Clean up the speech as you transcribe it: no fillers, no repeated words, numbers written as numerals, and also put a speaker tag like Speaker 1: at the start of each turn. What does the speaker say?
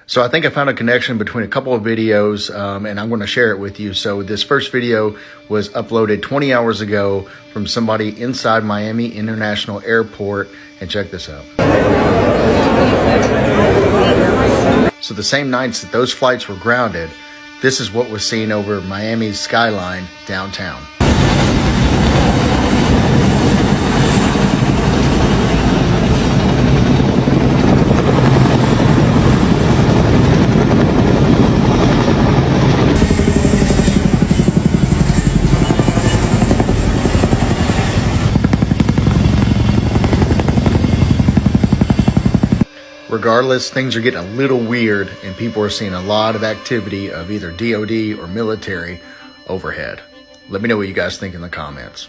Speaker 1: So I think I found a connection between a couple of videos, and I'm going to share it with you. So this first video was uploaded 20 hours ago from somebody inside Miami International Airport, and check this out. So the same nights that those flights were grounded, this is what was seen over Miami's skyline downtown. Regardless, things are getting a little weird and people are seeing a lot of activity of either DOD or military overhead. Let me know what you guys think in the comments.